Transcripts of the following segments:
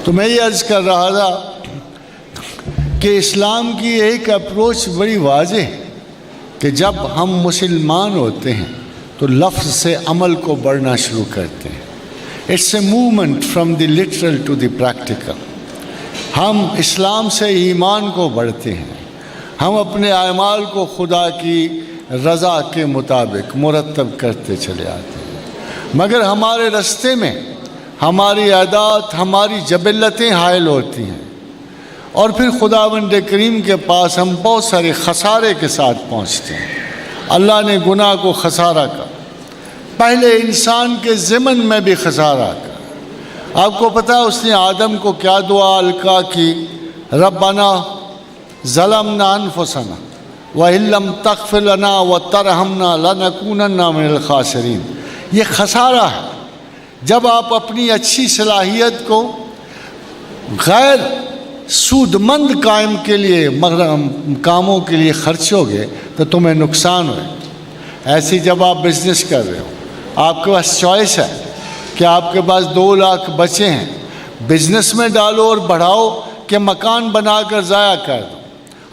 تو میں یہ عرض کر رہا تھا کہ اسلام کی ایک اپروچ بڑی واضح ہے کہ جب ہم مسلمان ہوتے ہیں تو لفظ سے عمل کو بڑھنا شروع کرتے ہیں. It's a movement from the literal to the practical. ہم اسلام سے ایمان کو بڑھتے ہیں, ہم اپنے اعمال کو خدا کی رضا کے مطابق مرتب کرتے چلے آتے ہیں, مگر ہمارے راستے میں ہماری عادات, ہماری جبلتیں حائل ہوتی ہیں, اور پھر خداوند کریم کے پاس ہم بہت سارے خسارے کے ساتھ پہنچتے ہیں. اللہ نے گناہ کو خسارہ کہا, پہلے انسان کے ضمن میں بھی خسارہ کہا. آپ کو پتہ اس نے آدم کو کیا دعا القا کی؟ ربنا ظلمنا انفسنا وَإِن لَّمْ تَغْفِرْ لَنَا وَتَرْحَمْنَا لَنَكُونَنَّ مِنَ الْخَاسِرِينَ. یہ خسارہ ہے جب آپ اپنی اچھی صلاحیت کو غیر سود مند کاموں کے لیے خرچو گے تو تمہیں نقصان ہوئے. ایسی جب آپ بزنس کر رہے ہو, آپ کے پاس چوائس ہے کہ آپ کے پاس 2 لاکھ بچے ہیں, بزنس میں ڈالو اور بڑھاؤ کہ مکان بنا کر ضائع کر دو.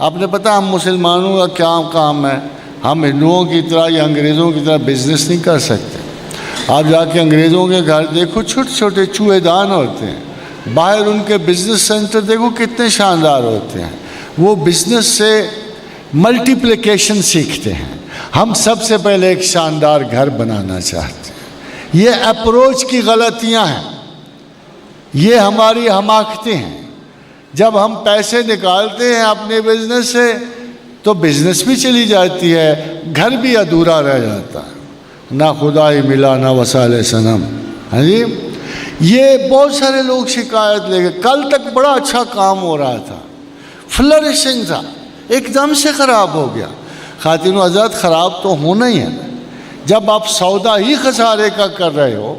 آپ نے پتہ ہم مسلمانوں کا کیا کام ہے, ہم ہندوؤں کی طرح یا انگریزوں کی طرح بزنس نہیں کر سکتے. آپ جا کے انگریزوں کے گھر دیکھو, چھوٹے چھوٹے چوہے دان ہوتے ہیں, باہر ان کے بزنس سینٹر دیکھو کتنے شاندار ہوتے ہیں. وہ بزنس سے ملٹیپلیکیشن سیکھتے ہیں. ہم سب سے پہلے ایک شاندار گھر بنانا چاہتے ہیں. یہ اپروچ کی غلطیاں ہیں, یہ ہماری حماقتیں ہیں. جب ہم پیسے نکالتے ہیں اپنے بزنس سے تو بزنس بھی چلی جاتی ہے, گھر بھی ادھورا رہ جاتا ہے. نہ خدا ہی ملا نہ وسال صنم. ہاں جی, یہ بہت سارے لوگ شکایت لے گئے. کل تک بڑا اچھا کام ہو رہا تھا, فلرشنگ تھا, ایک دم سے خراب ہو گیا. خواتین و حضرات, خراب تو ہونا ہی ہے. جب آپ سودا ہی خسارے کا کر رہے ہو,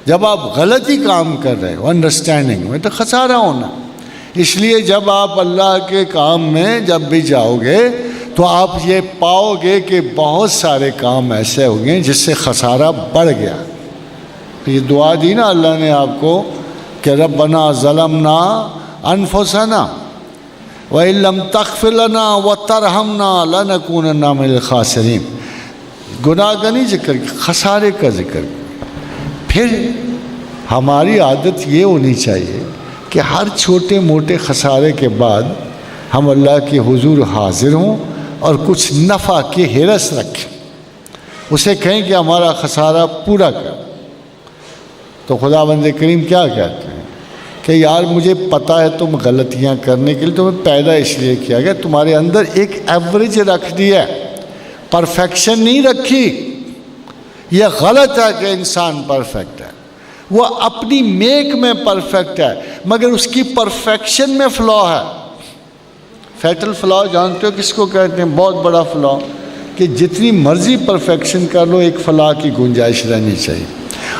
جب آپ غلطی کام کر رہے ہو انڈرسٹینڈنگ میں, تو خسارہ ہونا. اس لیے جب آپ اللہ کے کام میں جب بھی جاؤ گے تو آپ یہ پاؤ گے کہ بہت سارے کام ایسے ہو گئے جس سے خسارہ بڑھ گیا. یہ دعا دی نا اللہ نے آپ کو کہ ربنا ظلمنا انفسنا وَإِن لَّمْ تَغْفِرْ لَنَا وَتَرْحَمْنَا لَنَكُونَنَّ مِنَ الْخَاسِرِينَ. گناہ کا نہیں ذکر کیا, خسارے کا ذکر کیا. پھر ہماری عادت یہ ہونی چاہیے کہ ہر چھوٹے موٹے خسارے کے بعد ہم اللہ کے حضور حاضر ہوں اور کچھ نفع کی ہرس رکھیں, اسے کہیں کہ ہمارا خسارہ پورا کر. تو خداوند کریم کیا کہتے ہیں کہ یار مجھے پتہ ہے تم غلطیاں کرنے کے لیے تمہیں پیدا اس لیے کیا گیا, تمہارے اندر ایک ایوریج رکھ دیا ہے, پرفیکشن نہیں رکھی. یہ غلط ہے کہ انسان پرفیکٹ ہے, وہ اپنی میک میں پرفیکٹ ہے مگر اس کی پرفیکشن میں فلا ہے. فیٹل فلا جانتے ہو کس کو کہتے ہیں؟ بہت بڑا فلا, کہ جتنی مرضی پرفیکشن کر لو ایک فلا کی گنجائش رہنی چاہیے.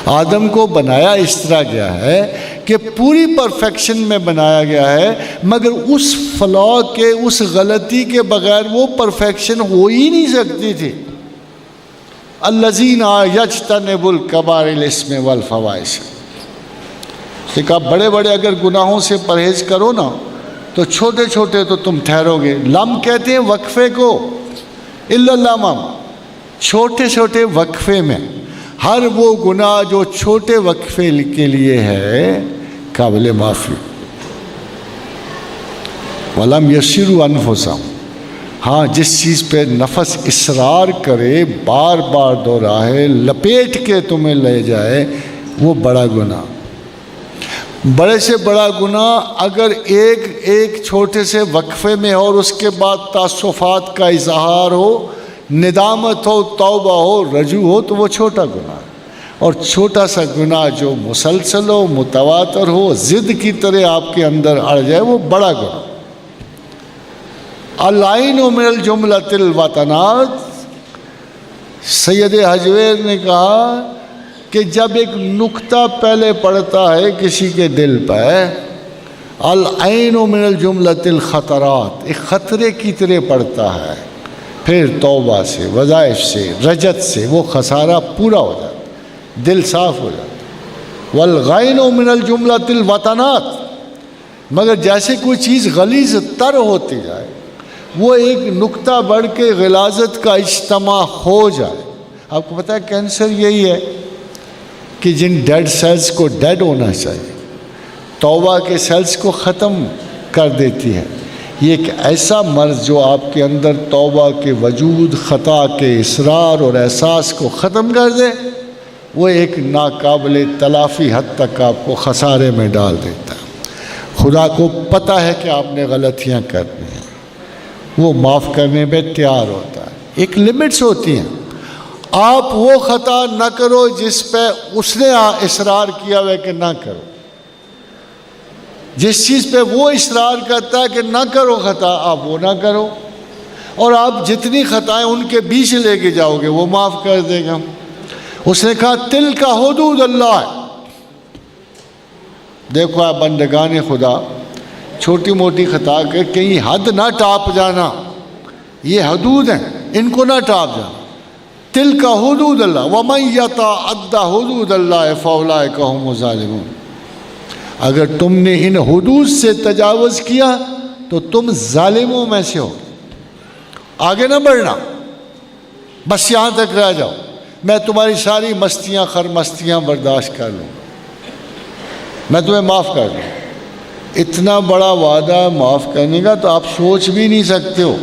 آدم کو بنایا اس طرح گیا ہے کہ پوری پرفیکشن میں بنایا گیا ہے, مگر اس فلا کے, اس غلطی کے بغیر وہ پرفیکشن ہو ہی نہیں سکتی تھی. الذین یجتنبوا الکبائر الاسم والفواحش. دیکھا, بڑے بڑے اگر گناہوں سے پرہیز کرو نا تو چھوٹے چھوٹے تو تم ٹھہرو گے. لم کہتے ہیں وقفے کو, الا اللمم, چھوٹے چھوٹے وقفے میں. ہر وہ گناہ جو چھوٹے وقفے کے لیے ہے قابل معافی. وَلَمْ يَسِرُوا أَنفُسَهُمْ. ہاں, جس چیز پہ نفس اصرار کرے, بار بار دہرائے, لپیٹ کے تمہیں لے جائے, وہ بڑا گناہ. بڑے سے بڑا گناہ اگر ایک چھوٹے سے وقفے میں ہو اور اس کے بعد تعصفات کا اظہار ہو, ندامت ہو, توبہ ہو, رجوع ہو, تو وہ چھوٹا گناہ. اور چھوٹا سا گناہ جو مسلسل ہو, متواتر ہو, ضد کی طرح آپ کے اندر اڑ جائے, وہ بڑا گناہ. العین من الجملۃ الوطنات. سید حجویر نے کہا کہ جب ایک نقطہ پہلے پڑتا ہے کسی کے دل پہ, العین من الجملۃ الخطرات, ایک خطرے کی طرح پڑتا ہے, پھر توبہ سے, وظائف سے, رجت سے وہ خسارہ پورا ہو جاتا, دل صاف ہو جاتا. والغین من الجملۃ الوطنات. مگر جیسے کوئی چیز غلیظ تر ہوتی جائے، وہ ایک نقطہ بڑھ کے غلاظت کا اجتماع ہو جائے۔ آپ کو پتہ ہے کینسر یہی ہے کہ جن ڈیڈ سیلز کو ڈیڈ ہونا چاہیے، توبہ کے سیلز کو ختم کر دیتی ہے۔ یہ ایک ایسا مرض جو آپ کے اندر توبہ کے وجود، خطا کے اصرار اور احساس کو ختم کر دے، وہ ایک ناقابل تلافی حد تک آپ کو خسارے میں ڈال دیتا ہے۔ خدا کو پتہ ہے کہ آپ نے غلطیاں کرنی ہیں، وہ معاف کرنے پہ تیار ہوتا ہے۔ ایک لمٹس ہوتی ہیں، آپ وہ خطا نہ کرو جس پہ اس نے اصرار کیا ہوا ہے کہ نہ کرو۔ جس چیز پہ وہ اصرار کرتا ہے کہ نہ کرو خطا، آپ وہ نہ کرو، اور آپ جتنی خطائیں ان کے بیچ لے کے جاؤ گے وہ معاف کر دے گا۔ اس نے کہا تل کا حدود اللہ ہے۔ دیکھو آپ بندگان خدا، چھوٹی موٹی خطا کر کہیں حد نہ ٹاپ جانا، یہ حدود ہیں، ان کو نہ ٹاپ جانا۔ تل کا حدود اللہ ومن یتعد حدود اللہ فاولئک هم الظالمون۔ اگر تم نے ان حدود سے تجاوز کیا تو تم ظالموں میں سے ہو، آگے نہ بڑھنا، بس یہاں تک رہ جاؤ، میں تمہاری ساری مستیاں خرمستیاں برداشت کر لوں، میں تمہیں معاف کر دوں۔ اتنا بڑا وعدہ معاف کرنے کا تو آپ سوچ بھی نہیں سکتے ہو۔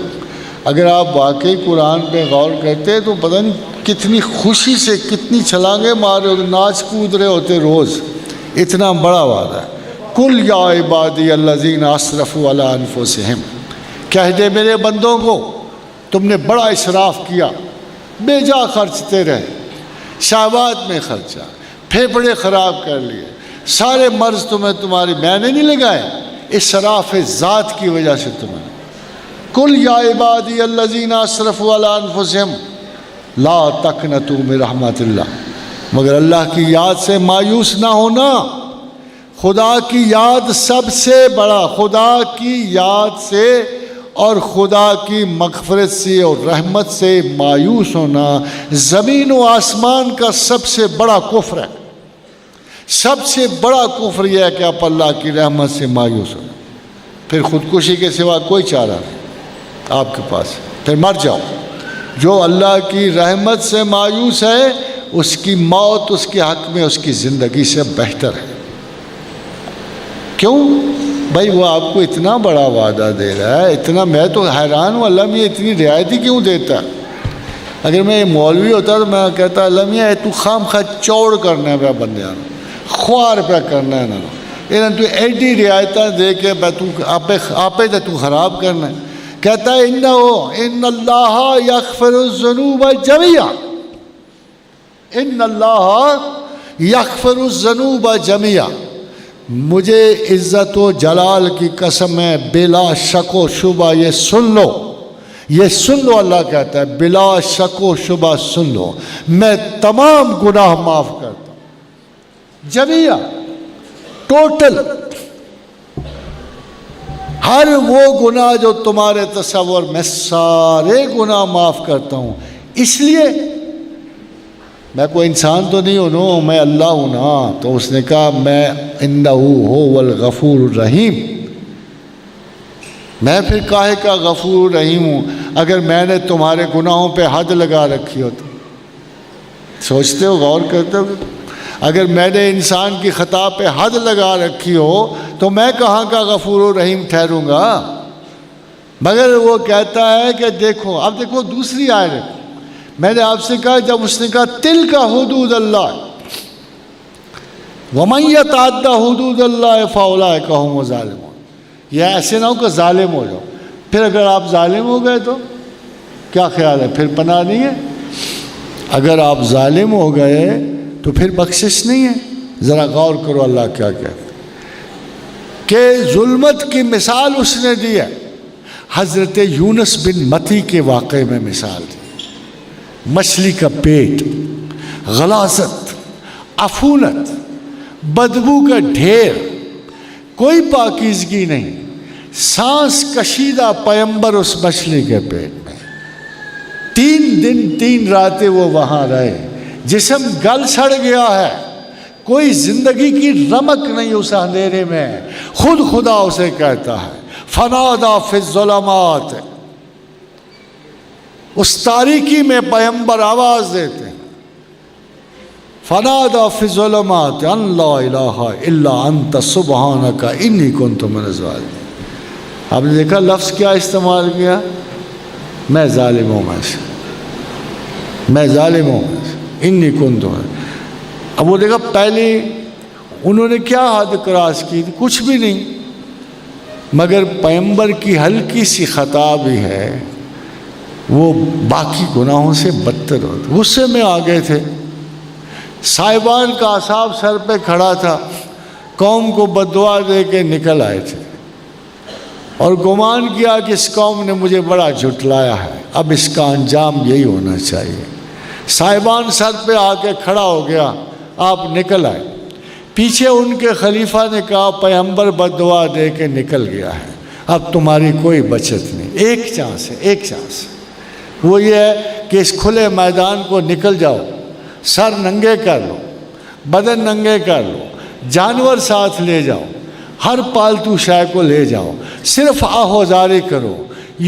اگر آپ واقعی قرآن پہ غور کرتے تو پتہ نہیں کتنی خوشی سے کتنی چھلانگیں مار رہے ہوتے، ناچ کود رہے ہوتے روز۔ اتنا بڑا وعدہ ہے۔ قل یا عبادی الذین اسرفوا علی انفسہم، کہہ دے میرے بندوں کو تم نے بڑا اسراف کیا، بے جا خرچتے رہے، شہوات میں خرچہ، پھیپھڑے خراب کر لیے، سارے مرض میں نے نہیں لگائے، اسراف ذات کی وجہ سے تمہیں۔ قل یا عبادی الذین اسرفوا علی انفسہم لا تقنطوا من رحمت اللہ، مگر اللہ کی یاد سے مایوس نہ ہونا۔ خدا کی یاد سب سے بڑا، خدا کی یاد سے اور خدا کی مغفرت سے اور رحمت سے مایوس ہونا زمین و آسمان کا سب سے بڑا کفر ہے۔ سب سے بڑا کفر یہ ہے کہ آپ اللہ کی رحمت سے مایوس ہو، پھر خودکشی کے سوا کوئی چارہ نہیں آپ کے پاس، پھر مر جاؤ۔ جو اللہ کی رحمت سے مایوس ہے اس کی موت اس کے حق میں اس کی زندگی سے بہتر ہے۔ کیوں بھائی؟ وہ آپ کو اتنا بڑا وعدہ دے رہا ہے، اتنا، میں تو حیران ہوں اللہ میاں اتنی رعایتی کیوں دیتا ہے۔ اگر میں مولوی ہوتا تو میں کہتا اللہ میاں تو خام خواہ چوڑ کرنا ہے پہ بندیاں، خوار پہ کرنا ہے نا، انہوں تو ایڈی رعایتیں دے کے آپے تو خراب کرنا ہے۔ کہتا ہے ان اللہ یغفر الذنوب جميعا، ان اللہ یغفر الذنوب جميعا، مجھے عزت و جلال کی قسم ہے بلا شک و شبہ یہ سن لو، یہ سن لو، اللہ کہتا ہے بلا شک و شبہ سن لو، میں تمام گناہ معاف کرتا ہوں، جميعا، ٹوٹل، ہر وہ گناہ جو تمہارے تصور میں، سارے گناہ معاف کرتا ہوں۔ اس لیے میں کوئی انسان تو نہیں ہوں نا، میں اللہ ہوں نا۔ تو اس نے کہا میں انہ هو الغفور الرحیم، میں پھر کاہے کا غفور رحیم ہوں اگر میں نے تمہارے گناہوں پہ حد لگا رکھی ہو تو؟ سوچتے ہو، غور کرتے ہو؟ اگر میں نے انسان کی خطا پہ حد لگا رکھی ہو تو میں کہاں کا غفور و رحیم ٹھہروں گا؟ مگر وہ کہتا ہے کہ دیکھو، اب دیکھو دوسری آیت، میں نے آپ سے کہا جب اس نے کہا تلک حدود اللہ ومن یتعد حدود اللہ فاولئک هم الظالمون، یہ ایسے نہ ہو کہ ظالم ہو جاؤ، پھر اگر آپ ظالم ہو گئے تو کیا خیال ہے؟ پھر پناہ نہیں ہے؟ اگر آپ ظالم ہو گئے تو پھر بخشش نہیں ہے۔ ذرا غور کرو اللہ کیا کہتا ہے کہ ظلمت کی مثال اس نے دی ہے، حضرت یونس بن متی کے واقعے میں مثال دی، مچھلی کا پیٹ، غلاظت، عفونت، بدبو کا ڈھیر، کوئی پاکیزگی نہیں، سانس کشیدہ پیمبر اس مچھلی کے پیٹ میں، 3 دن 3 راتیں وہ وہاں رہے، جسم گل سڑ گیا ہے، کوئی زندگی کی رمق نہیں اس اندھیرے میں، خود خدا اسے کہتا ہے فنادا فی الظلمات، اس تاریکی میں پیغمبر آواز دیتے ہیں فنادا فی الظلمات ان لا الہ الا انت سبحانک انی کنت من الظالمین۔ آپ نے دیکھا لفظ کیا استعمال کیا؟ میں ظالم ہوں میں سے، میں ظالم ہوں میں سے، انی کنت من۔ اب وہ دیکھا پہلے انہوں نے کیا حد کراس کی تھی؟ کچھ بھی نہیں، مگر پیغمبر کی ہلکی سی خطا بھی ہے وہ باقی گناہوں سے بدتر ہوتا۔ غصے میں آ گئے تھے، صاحبان کا اعصاب سر پہ کھڑا تھا، قوم کو بددعا دے کے نکل آئے تھے اور گمان کیا کہ اس قوم نے مجھے بڑا جھٹلایا ہے، اب اس کا انجام یہی ہونا چاہیے۔ صاحبان سر پہ آ کے کھڑا ہو گیا، آپ نکل آئے۔ پیچھے ان کے خلیفہ نے کہا پیغمبر بددعا دے کے نکل گیا ہے، اب تمہاری کوئی بچت نہیں، ایک چانس ہے، ایک چانس۔ وہ یہ ہے کہ اس کھلے میدان کو نکل جاؤ، سر ننگے کر لو، بدن ننگے کر لو، جانور ساتھ لے جاؤ، ہر پالتو شے کو لے جاؤ، صرف آہوزاری کرو،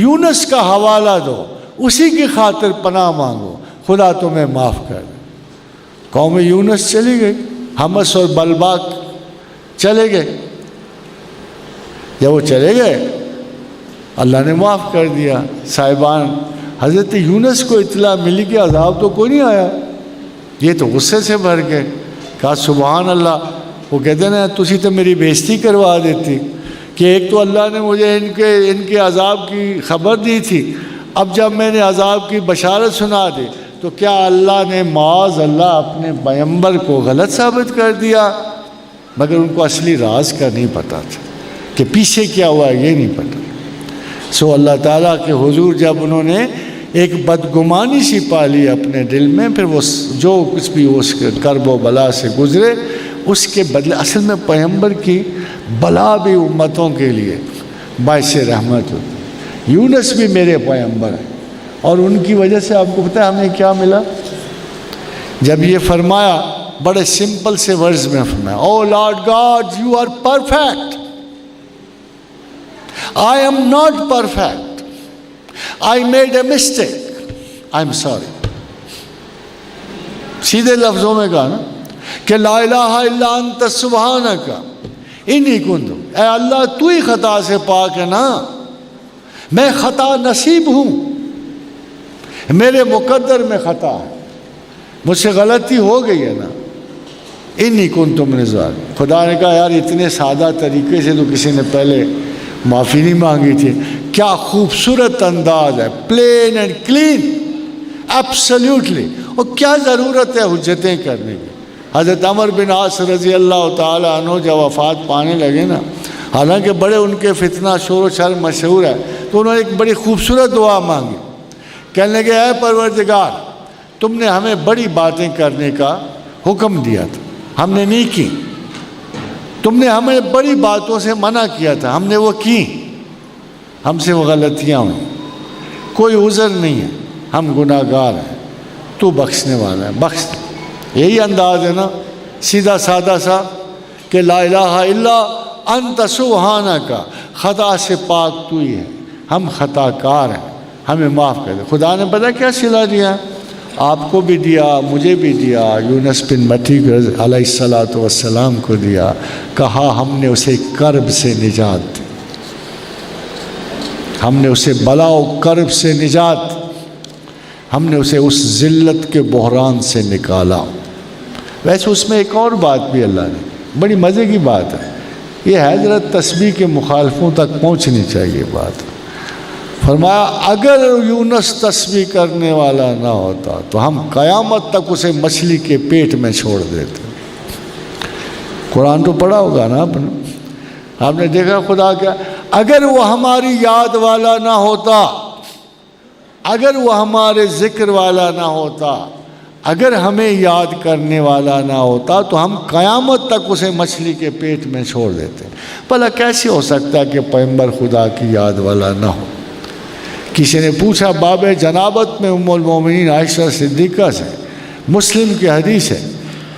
یونس کا حوالہ دو، اسی کی خاطر پناہ مانگو، خدا تمہیں معاف کر دے۔ قوم یونس چلی گئی، حمص اور بلباک چلے گئے۔ جب وہ چلے گئے اللہ نے معاف کر دیا۔ صاحبان حضرت یونس کو اطلاع ملی کہ عذاب تو کوئی نہیں آیا، یہ تو غصے سے بھر گئے، کہا سبحان اللہ۔ وہ کہتے ہیں تسی تو میری بےزتی کروا دیتی کہ ایک تو اللہ نے مجھے ان کے عذاب کی خبر دی تھی، اب جب میں نے عذاب کی بشارت سنا دی تو کیا اللہ نے معاذ اللہ اپنے پیغمبر کو غلط ثابت کر دیا؟ مگر ان کو اصلی راز کا نہیں پتہ تھا کہ پیچھے کیا ہوا ہے، یہ نہیں پتہ۔ سو اللہ تعالیٰ کے حضور جب انہوں نے ایک بدگمانی سی پالی اپنے دل میں، پھر وہ جو کچھ بھی اس کرب و بلا سے گزرے اس کے بدلے اصل میں پیغمبر کی بلا بھی امتوں کے لیے باعث رحمت ہوتی۔ یونس بھی میرے پیغمبر ہیں اور ان کی وجہ سے آپ کو پتہ ہے ہمیں کیا ملا؟ جب یہ فرمایا بڑے سمپل سے ورڈز میں فرمایا O Lord God you are perfect, I am not perfect, I made a mistake, I am sorry۔ سیدھے لفظوں میں کہا نا کہ لا الہ الا انت سبحانک انی کنت، اے اللہ تو ہی خطا سے پاک ہے نا، میں خطا نصیب ہوں، میرے مقدر میں خطا ہے، مجھ سے غلطی ہو گئی ہے نا، انی کنت من الظالمین۔ خدا نے کہا یار اتنے سادہ طریقے سے تو کسی نے پہلے معافی نہیں مانگی تھی۔ کیا خوبصورت انداز ہے، پلین اینڈ کلین، ایبسلیوٹلی۔ اور کیا ضرورت ہے حجتیں کرنے کی؟ حضرت عمر بن عاص رضی اللہ تعالیٰ عنہ جب وفات پانے لگے نا، حالانکہ بڑے ان کے فتنہ شور و شر مشہور ہے، تو انہوں نے ایک بڑی خوبصورت دعا مانگی، کہنے لگے اے پروردگار تم نے ہمیں بڑی باتیں کرنے کا حکم دیا تھا، ہم نے نہیں کی، تم نے ہمیں بڑی باتوں سے منع کیا تھا، ہم نے وہ کی، ہم سے وہ غلطیاں ہوئیں، کوئی عذر نہیں ہے، ہم گناہ گار ہیں، تو بخشنے والا ہے، بخش۔ یہی انداز ہے نا سیدھا سادہ سا کہ لا الہ الا انت سبحانک، خطا سے پاک تو ہی ہے، ہم خطا کار ہیں، ہمیں معاف کر دے۔ خدا نے پتہ کیا صلہ دیا؟ آپ کو بھی دیا، مجھے بھی دیا، یونس بن متی علیہ السلام کو دیا، کہا ہم نے اسے کرب سے نجات دی، ہم نے اسے بلا و کرب سے نجات، ہم نے اسے اس ذلت کے بحران سے نکالا۔ ویسے اس میں ایک اور بات بھی اللہ نے، بڑی مزے کی بات ہے، یہ حضرت تسبیح کے مخالفوں تک پہنچنی چاہیے بات۔ فرمایا اگر یونس تسبیح کرنے والا نہ ہوتا تو ہم قیامت تک اسے مچھلی کے پیٹ میں چھوڑ دیتے۔ قرآن تو پڑھا ہوگا نا آپ نے دیکھا خدا کیا، اگر وہ ہماری یاد والا نہ ہوتا، اگر وہ ہمارے ذکر والا نہ ہوتا، اگر ہمیں یاد کرنے والا نہ ہوتا تو ہم قیامت تک اسے مچھلی کے پیٹ میں چھوڑ دیتے۔ بھلا کیسے ہو سکتا ہے کہ پیغمبر خدا کی یاد والا نہ ہو؟ کسی نے پوچھا باب جنابت میں ام المومنین عائشہ صدیقہ سے، مسلم کی حدیث ہے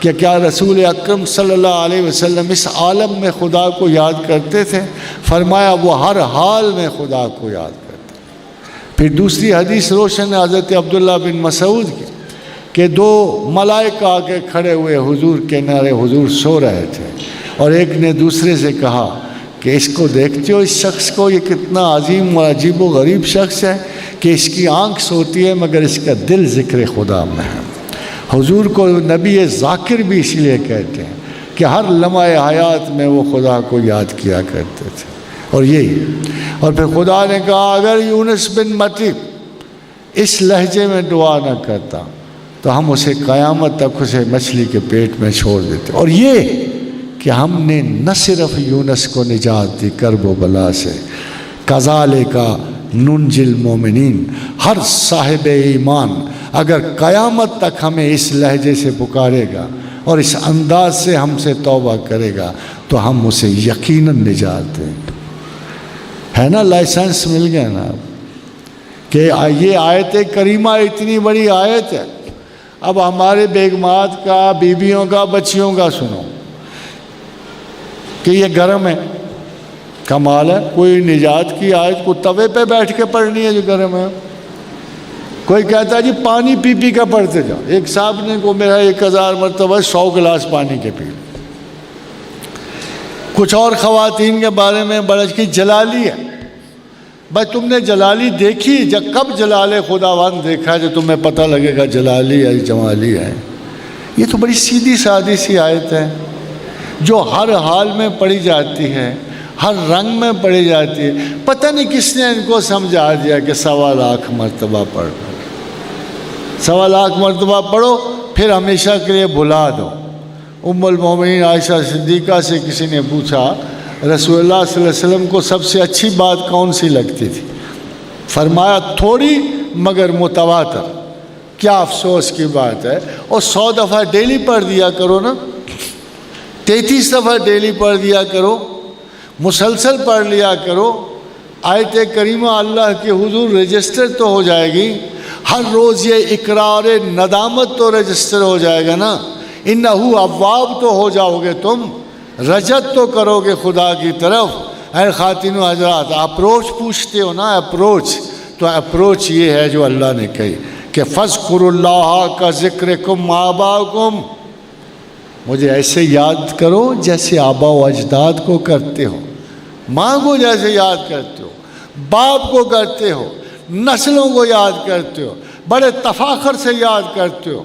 کہ کیا رسول اکرم صلی اللہ علیہ وسلم اس عالم میں خدا کو یاد کرتے تھے؟ فرمایا وہ ہر حال میں خدا کو یاد کرتے۔ پھر دوسری حدیث روشن ہے حضرت عبداللہ بن مسعود کی کہ دو ملائکہ آ کے کھڑے ہوئے حضور کے کنارے، حضور سو رہے تھے، اور ایک نے دوسرے سے کہا کہ اس کو دیکھتے ہو اس شخص کو، یہ کتنا عظیم و عجیب و غریب شخص ہے کہ اس کی آنکھ سوتی ہے مگر اس کا دل ذکر خدا میں ہے۔ حضور کو نبی ذاکر بھی اس لیے کہتے ہیں کہ ہر لمحہ حیات میں وہ خدا کو یاد کیا کرتے تھے۔ اور یہی، اور پھر خدا نے کہا اگر یونس بن متی اس لہجے میں دعا نہ کرتا تو ہم اسے قیامت تک اسے مچھلی کے پیٹ میں چھوڑ دیتے۔ اور یہ کہ ہم نے نہ صرف یونس کو نجات دی کرب و بلا سے، کذالک ننجی المومنین، ہر صاحب ایمان اگر قیامت تک ہمیں اس لہجے سے پکارے گا اور اس انداز سے ہم سے توبہ کرے گا تو ہم اسے یقیناً نجات دیں گے۔ ہے نا، لائسنس مل گیا نا کہ یہ آیت کریمہ اتنی بڑی آیت ہے۔ اب ہمارے بیگمات کا، بیویوں کا، بچیوں کا سنو کہ یہ گرم ہے، کمال ہے، کوئی نجات کی آیت کو توے پہ بیٹھ کے پڑھنی ہے جو گرم ہے۔ کوئی کہتا ہے جی پانی پی پی کا پڑھتے جاؤ۔ ایک صاحب نے کو میرا 1000 مرتبہ 100 گلاس پانی کے پی۔ کچھ اور خواتین کے بارے میں برج کی جلالی ہے، بھائی تم نے جلالی دیکھی؟ جب کب جلال خداوند دیکھا جو تمہیں پتہ لگے گا جلالی ہے جمالی ہے؟ یہ تو بڑی سیدھی سادی سی آیت ہے جو ہر حال میں پڑھی جاتی ہے، ہر رنگ میں پڑھی جاتی ہے۔ پتہ نہیں کس نے ان کو سمجھا دیا کہ 1.25 لاکھ مرتبہ پڑھ لو، 1.25 لاکھ مرتبہ پڑھو پھر ہمیشہ کے لیے بھلا دو۔ ام المومنین عائشہ صدیقہ سے کسی نے پوچھا رسول اللہ صلی اللہ علیہ وسلم کو سب سے اچھی بات کون سی لگتی تھی؟ فرمایا تھوڑی مگر متواتر۔ کیا افسوس کی بات ہے، اور 100 دفعہ ڈیلی پڑھ دیا کرو نا، 33 دفعہ ڈیلی پڑھ دیا کرو، مسلسل پڑھ لیا کرو۔ آیت کریمہ اللہ کے حضور رجسٹر تو ہو جائے گی، ہر روز یہ اقرار ندامت تو رجسٹر ہو جائے گا نا۔ انہو اواب تو ہو جاؤ گے، تم رجت تو کرو گے خدا کی طرف۔ اے خواتین و حضرات، اپروچ پوچھتے ہو نا، اپروچ، تو اپروچ یہ ہے جو اللہ نے کہی کہ فَاذْكُرُوا اللَّهَ كَذِكْرِكُمْ آبَاءَكُمْ، مجھے ایسے یاد کرو جیسے آبا و اجداد کو کرتے ہو، ماں کو جیسے یاد کرتے ہو، باپ کو کرتے ہو، نسلوں کو یاد کرتے ہو، بڑے تفاخر سے یاد کرتے ہو،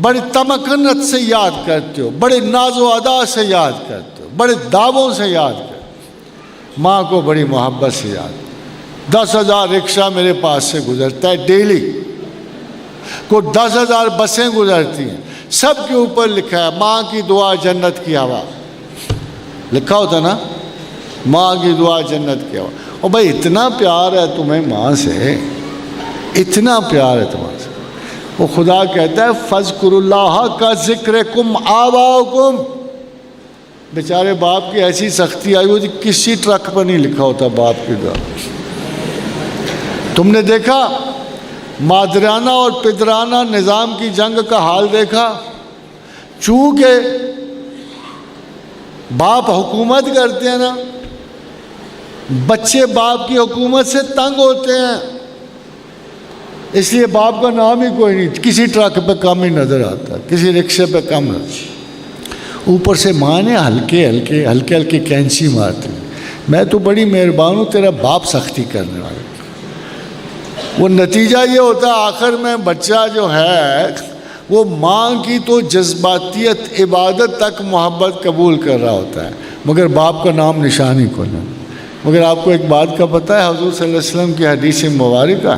بڑی تمکنت سے یاد کرتے ہو، بڑے ناز و ادا سے یاد کرتے ہو، بڑے دعووں سے یاد کرتے ہو، ماں کو بڑی محبت سے یاد۔ 10,000 رکشہ میرے پاس سے گزرتا ہے ڈیلی، کوئی 10,000 بسیں گزرتی ہیں، سب کے اوپر لکھا ہے ماں کی دعا جنت کی ہوا، لکھا ہوتا نا، ماں کی دعا جنت کی ہوا۔ اور بھائی اتنا پیار ہے تمہیں ماں سے، اتنا پیار ہے تمہیں سے، وہ خدا کہتا ہے فَاذْكُرُوا اللَّهَ كَذِكْرِكُمْ آبَاءَكُمْ۔ بیچارے باپ کی ایسی سختی آئی ہوئی، کسی ٹرک پر نہیں لکھا ہوتا باپ کی دعا۔ تم نے دیکھا مادرانہ اور پدرانہ نظام کی جنگ کا حال دیکھا؟ چونکہ باپ حکومت کرتے ہیں نا، بچے باپ کی حکومت سے تنگ ہوتے ہیں، اس لیے باپ کا نام ہی کوئی نہیں، کسی ٹرک پہ کم ہی نظر آتا، کسی رکشے پہ کم نظر۔ اوپر سے ماں نے ہلکے ہلکے کینچی مارتی، میں تو بڑی مہربان ہوں، تیرا باپ سختی کرنے والا۔ وہ نتیجہ یہ ہوتا ہے آخر میں بچہ جو ہے وہ ماں کی تو جذباتیت عبادت تک محبت قبول کر رہا ہوتا ہے، مگر باپ کا نام نشان ہی کوئی نہیں۔ مگر آپ کو ایک بات کا پتہ ہے، حضور صلی اللہ علیہ وسلم کی حدیث مبارکہ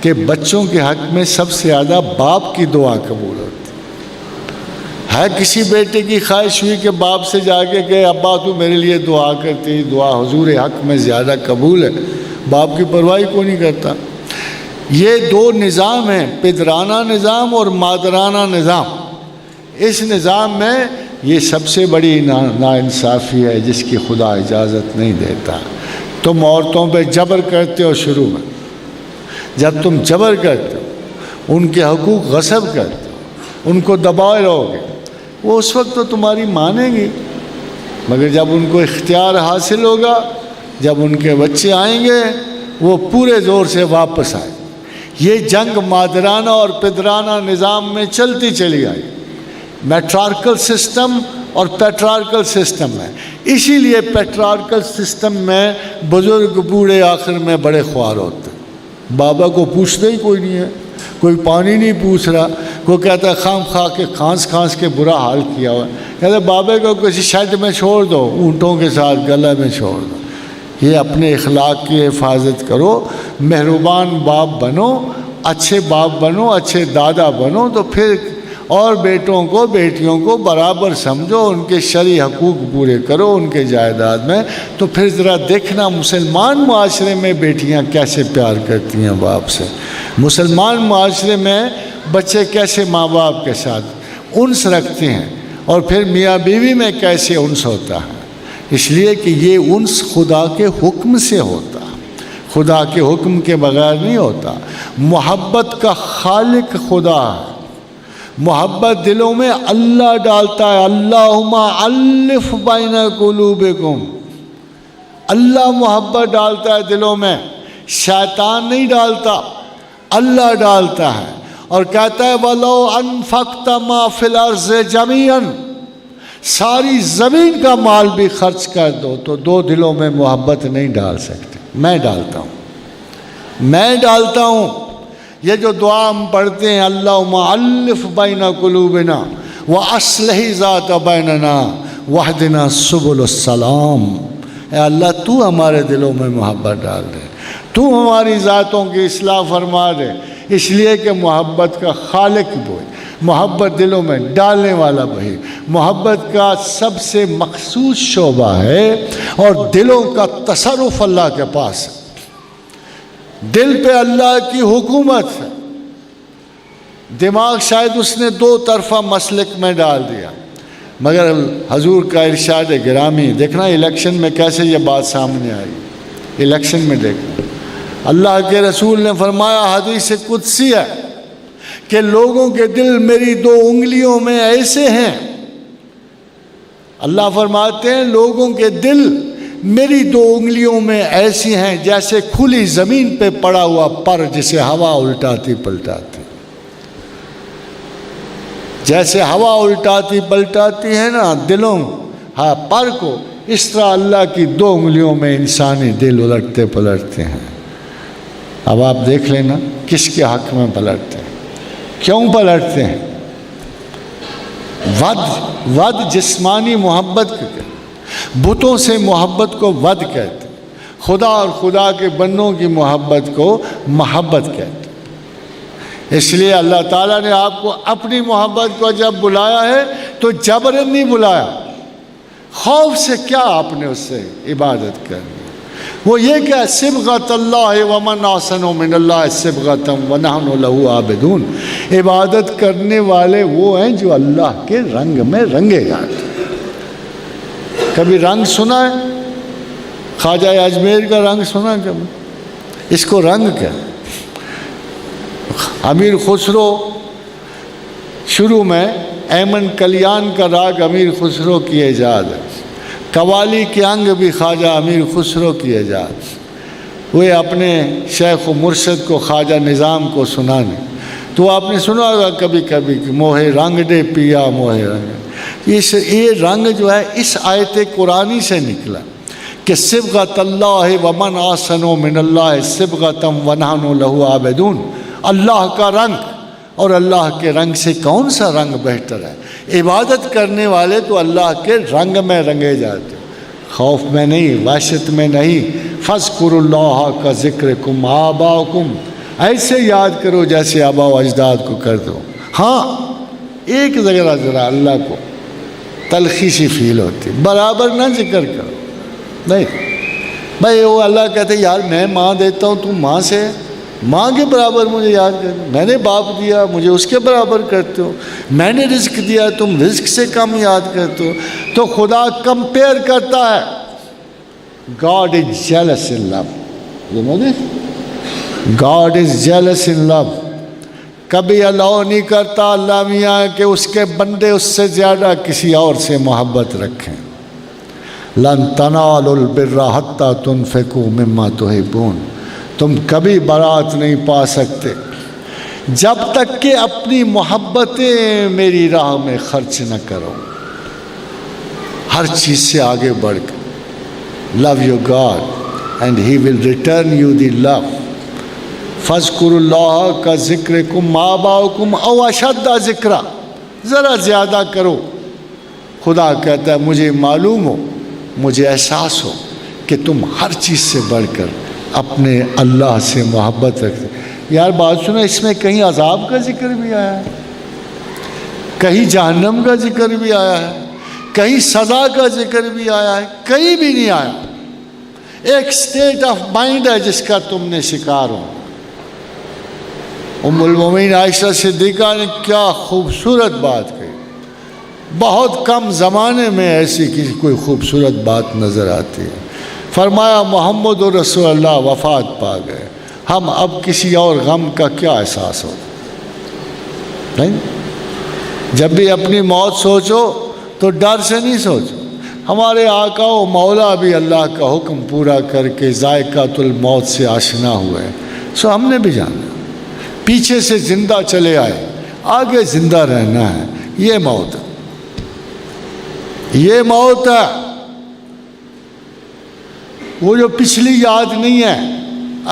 کہ بچوں کے حق میں سب سے زیادہ باپ کی دعا قبول ہوتی ہے۔ کسی بیٹے کی خواہش ہوئی کہ باپ سے جا کے کہ ابا تو میرے لیے دعا کرتی، دعا حضور حق میں زیادہ قبول ہے، باپ کی پرواہ کو نہیں کرتا۔ یہ دو نظام ہیں، پدرانہ نظام اور مادرانہ نظام۔ اس نظام میں یہ سب سے بڑی ناانصافی ہے جس کی خدا اجازت نہیں دیتا۔ تم عورتوں پہ جبر کرتے ہو، شروع میں جب تم جبر کرتے ہو، ان کے حقوق غصب کرتے ہو، ان کو دبائے رہو گے، وہ اس وقت تو تمہاری مانیں گی، مگر جب ان کو اختیار حاصل ہوگا، جب ان کے بچے آئیں گے، وہ پورے زور سے واپس آئے۔ یہ جنگ مادرانہ اور پدرانہ نظام میں چلتی چلی آئی، میٹرارکل سسٹم اور پیٹرارکل سسٹم ہے۔ اسی لیے پیٹرارکل سسٹم میں بزرگ بوڑھے آخر میں بڑے خوار ہوتے ہیں، بابا کو پوچھتے ہی کوئی نہیں ہے، کوئی پانی نہیں پوچھ رہا، کوئی کہتا ہے خام خواہ کے کھانس کے برا حال کیا ہوا ہے، کہتا ہے بابے کو کسی شیڈ میں چھوڑ دو، اونٹوں کے ساتھ گلہ میں چھوڑ دو۔ یہ اپنے اخلاق کی حفاظت کرو، مہربان باپ بنو، اچھے باپ بنو، اچھے دادا بنو، تو پھر اور بیٹوں کو بیٹیوں کو برابر سمجھو، ان کے شرعی حقوق پورے کرو ان کے جائیداد میں، تو پھر ذرا دیکھنا مسلمان معاشرے میں بیٹیاں کیسے پیار کرتی ہیں باپ سے، مسلمان معاشرے میں بچے کیسے ماں باپ کے ساتھ انس رکھتے ہیں، اور پھر میاں بیوی میں کیسے انس ہوتا ہے۔ اس لیے کہ یہ انس خدا کے حکم سے ہوتا، خدا کے حکم کے بغیر نہیں ہوتا۔ محبت کا خالق خدا ہے، محبت دلوں میں اللہ ڈالتا ہے، اللہم الف بین قلوبکم، اللہ محبت ڈالتا ہے دلوں میں، شیطان نہیں ڈالتا، اللہ ڈالتا ہے، اور کہتا ہے وَلَوْ أَنفَقْتَ مَا فِي الْأَرْضِ جَمِيعًا، ساری زمین کا مال بھی خرچ کر دو تو دو دلوں میں محبت نہیں ڈال سکتے، میں ڈالتا ہوں، میں ڈالتا ہوں۔ یہ جو دعا ہم پڑھتے ہیں اللہم الف بین قلوبنا واصلح ذات بیننا واہدنا سبل السلام، اے اللہ تو ہمارے دلوں میں محبت ڈال دے، تو ہماری ذاتوں کی اصلاح فرما دے، اس لیے کہ محبت کا خالق وہی، محبت دلوں میں ڈالنے والا وہی، محبت کا سب سے مخصوص شعبہ ہے، اور دلوں کا تصرف اللہ کے پاس ہے، دل پہ اللہ کی حکومت ہے۔ دماغ شاید اس نے دو طرفہ مسلک میں ڈال دیا، مگر حضور کا ارشاد گرامی، دیکھنا الیکشن میں کیسے یہ بات سامنے آئی، الیکشن میں دیکھنا اللہ کے رسول نے فرمایا، حدیث قدسی ہے کہ لوگوں کے دل میری دو انگلیوں میں ایسے ہیں، اللہ فرماتے ہیں لوگوں کے دل میری دو انگلیوں میں ایسی ہیں جیسے کھلی زمین پہ پڑا ہوا پر جسے ہوا الٹاتی پلٹاتی، جیسے ہوا الٹاتی پلٹاتی ہے نا دلوں پر کو، اس طرح اللہ کی دو انگلیوں میں انسانی دل الٹتے پلٹتے ہیں۔ اب آپ دیکھ لینا کس کے حق میں پلٹتے ہیں، کیوں پلٹتے ہیں؟ ود جسمانی محبت کے، بتوں سے محبت کو ود کہتے ہیں، خدا اور خدا کے بندوں کی محبت کو محبت کہتے ہیں۔ اس لیے اللہ تعالیٰ نے آپ کو اپنی محبت کو جب بلایا ہے تو جبرن نہیں بلایا، خوف سے کیا آپ نے اس سے عبادت کرنی، وہ یہ کہ صبغۃ اللہ ومن احسن من اللہ صبغۃ ونحن لہ عابدون، عبادت کرنے والے وہ ہیں جو اللہ کے رنگ میں رنگے جاتے ہیں۔ کبھی رنگ سنا ہے؟ خواجہ اجمیر کا رنگ سنا ہے کبھی؟ اس کو رنگ کیا؟ امیر خسرو شروع میں ایمن کلیان کا راگ امیر خسرو کی ایجاد ہے، قوالی کے انگ بھی خواجہ امیر خسرو کی ایجاد، وہ اپنے شیخ و مرشد کو خواجہ نظام کو سنانے، تو آپ نے سنا ہوگا کبھی کبھی کہ موہے رنگ دے پیا موہے رنگ، یہ رنگ جو ہے اس آیت قرآنی سے نکلا کہ صبغۃ اللہ ومن احسن من اللہ صبغۃ ونحن لہ عابدون، اللہ کا رنگ، اور اللہ کے رنگ سے کون سا رنگ بہتر ہے؟ عبادت کرنے والے تو اللہ کے رنگ میں رنگے جاتے، خوف میں نہیں، وحشت میں نہیں۔ فاذکروا اللہ کا ذکرکم آباءکم، ایسے یاد کرو جیسے آباء و اجداد کو کر دو۔ ہاں ایک ذرا اللہ کو تلخی سی فیل ہوتی، برابر نہ ذکر کرو، نہیں بھائی، وہ اللہ کہتے یار میں ماں دیتا ہوں تم ماں سے، ماں کے برابر مجھے یاد کرو، میں نے باپ دیا مجھے اس کے برابر کرتے ہو، میں نے رزق دیا تم رزق سے کم یاد کرتے ہو، تو خدا کمپیئر کرتا ہے۔ God is jealous in love, you know this? God is jealous in love. کبھی الاؤ نہیں کرتا اللہ میاں کہ اس کے بندے اس سے زیادہ کسی اور سے محبت رکھیں. لن تنالوا البر حتی تنفقوا مما تحبون. تم کبھی برات نہیں پا سکتے جب تک کہ اپنی محبتیں میری راہ میں خرچ نہ کرو. ہر چیز سے آگے بڑھ کر love your God and he will return you the love. فَاذْكُرُوا اللَّهَ كَذِكْرِكُمْ آبَاءَكُمْ أَوْ أَشَدَّ ذِكْرًا. ذرا زیادہ کرو. خدا کہتا ہے مجھے معلوم ہو، مجھے احساس ہو کہ تم ہر چیز سے بڑھ کر اپنے اللہ سے محبت رکھتے. یار بات سنو، اس میں کہیں عذاب کا ذکر بھی آیا ہے، کہیں جہنم کا ذکر بھی آیا ہے، کہیں سزا کا ذکر بھی آیا ہے؟ کہیں بھی نہیں آیا. ایک سٹیٹ آف مائنڈ ہے جس کا تم نے شکار ہو. ام المومنین عائشہ صدیقہ نے کیا خوبصورت بات کہی. بہت کم زمانے میں ایسی کوئی خوبصورت بات نظر آتی ہے. فرمایا محمد رسول اللہ وفات پا گئے، ہم اب کسی اور غم کا کیا احساس ہو؟ نہیں، جب بھی اپنی موت سوچو تو ڈر سے نہیں سوچو. ہمارے آقا و مولا بھی اللہ کا حکم پورا کر کے ذائقۃ الموت سے آشنا ہوئے، سو ہم نے بھی جانا. پیچھے سے زندہ چلے آئے، آگے زندہ رہنا ہے. یہ موت ہے، یہ موت ہے. وہ جو پچھلی یاد نہیں ہے،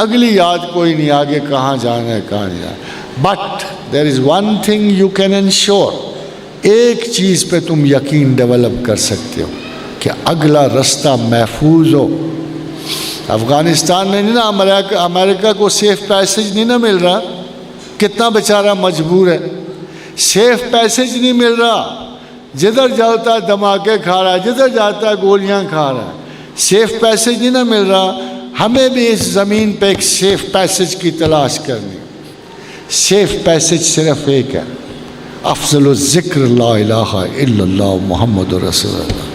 اگلی یاد کوئی نہیں، آگے کہاں جانا ہے کہاں نہیں جانا. But there is one thing you can ensure. ایک چیز پہ تم یقین ڈیولپ کر سکتے ہو کہ اگلا رستہ محفوظ ہو. افغانستان میں نہیں نا، امریکہ کو سیف پیسج نہیں نا مل رہا. کتنا بیچارہ مجبور ہے، سیف پیسج نہیں مل رہا. جدھر جاتا ہے دھماکے کھا رہا ہے، جدھر جاتا ہے گولیاں کھا رہا ہے. سیف پیسج نہیں نا مل رہا. ہمیں بھی اس زمین پہ ایک سیف پیسج کی تلاش کرنی. سیف پیسج صرف ایک ہے، افضل الذکر لا الہ الا اللہ محمد رسول اللہ.